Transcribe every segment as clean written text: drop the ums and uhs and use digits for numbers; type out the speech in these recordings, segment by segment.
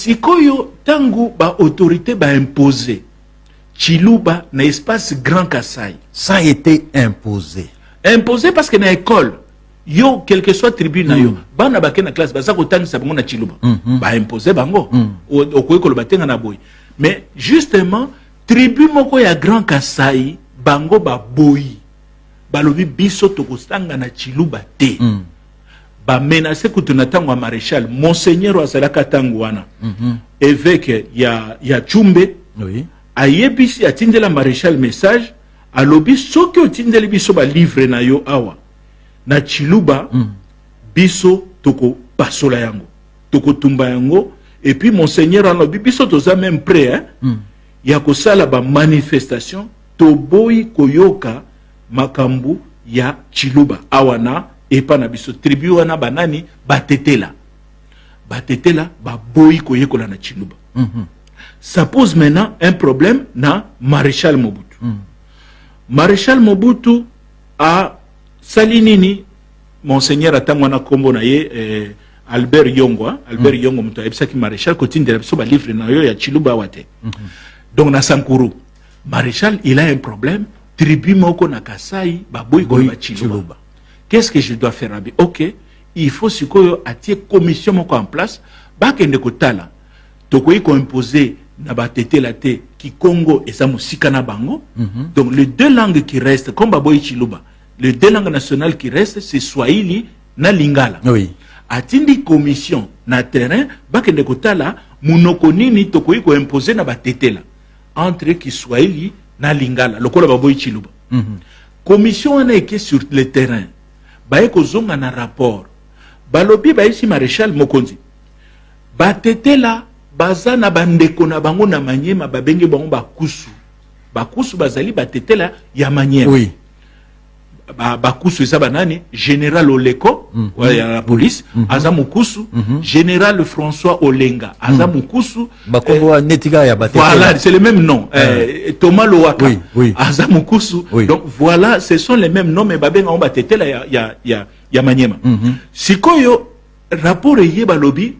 sikoyo tangu ba autorité ba imposé Chiluba na espace Grand Kassai. Ça a été imposé. Imposé parce que na école, yo, quel que soit tribu na yo, bana bake na classe, baza kotani sa bango na Chiluba. Ba imposé bango. Okoye kolo batenga na boy. Mais justement, tribu moko ya Grand Kassai, bango ba boy. Balobi biso tokostanga na Chiluba te. Ba menacé kutuna tango wa maréchal, monseigneur wa salaka tango wana. Évêque ya Chumbe. Oui. Ayebisi atindela maréchal message alobi soki otindeli biso ba livre na yo awa na Chiluba biso toko pasola yango toko tumba yango et puis monseigneur alobi biso toza même prêt ya kosala ba manifestation to boyi koyoka makambu ya Chiluba awa na epa na biso tribu wana banani batetela ba boyi koyekola na Chiluba. Ça pose maintenant un problème na Maréchal Mobutu. Maréchal Mobutu a salinini monseigneur atangwana kombo na ye Albert Yongwa, Albert Yongo muto ebisaki maréchal kotindela biso ba livre na yo ya Chiluba wate. Donc na Sankuru, maréchal il a un problème, tribu moko na Kasai ba boy ko ba Chiluba. Qu'est-ce que je dois faire abi? OK, il faut sikoyo atie commission moko en place, ba kende kotala. Tokoyi ko imposer na batete la te ki Congo et sa musika na bango. Donc les deux langues qui restent comme baboy Chiluba, les deux langues nationales qui restent c'est Swahili na Lingala. Oui. Atindi commission na terrain bakende kotala munoko nini tokoyi ko imposer na batete la entre Kiswahili na Lingala lokola baboy Chiluba. Commission wana eke sur le terrain baye ko zonga na rapport balobi ba ici maréchal Mokonzi batete la baza na bandeko na bango na Manyema babenge bango bakusu bazali batetela ya Manyema. Oui. Bakusu eza banani général Oleko ya la police aza mukusu général François Olenga aza mukusu bakongo netika ya batetela. Voilà, c'est le même nom. Thomas Lowaka aza mukusu. Donc voilà, ce sont les mêmes noms mais babenga on batetela ya Manyema. Sikoyo rapport yeba lobi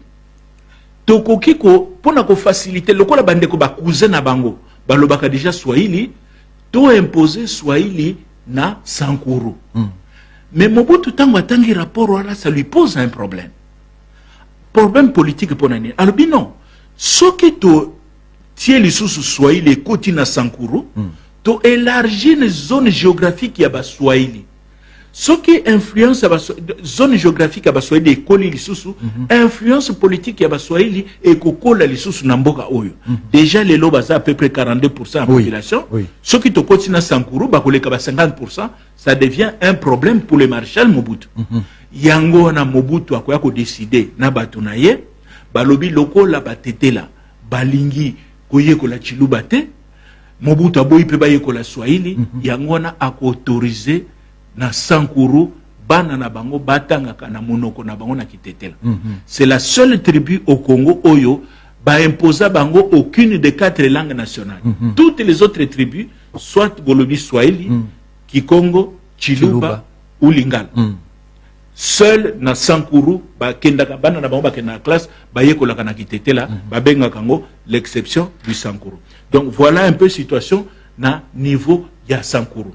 tokokiko pona ko faciliter lokola bandeko ba cousin na bango balobaka déjà Swahili to imposer Swahili na Sankuru. Mais Mobutu tango atangi rapport wala ça lui pose un problème politique pona ni alobi non soki to tie lisusu Swahili koti na Sankuru to élargir une zone géographique ya ba Swahili. Ce qui influence la zone géographique à Baswahili et Koli Lisusu, influence politique à Baswahili et Kokola Lisusu Namboka Oyo. Déjà, les lobes à peu près 42% de la population. Ce qui te continue à Sankuru, 50%, ça devient un problème pour le maréchal Mobutu. Yango na Mobutu a quoi décider, na batunaye, balobi loko la batetela, balingi, koye kola chilubate, Mobutu a boy pebaye kola Swahili, yango na a autorisé na Sankuru bana na bango batanga na monoko na bango na kitetela. C'est la seule tribu au Congo oyo ba imposa bango aucune des 4 langues nationales. Toutes les autres tribus soit Golobi Swahili, Kikongo, Chiluba ou Lingala. Seul na Sankuru ba kendaka bana na bango ba kenda classe ba yekolaka na kitetela ba benga kango l'exception du Sankuru. Donc voilà un peu situation na niveau ya Sankuru.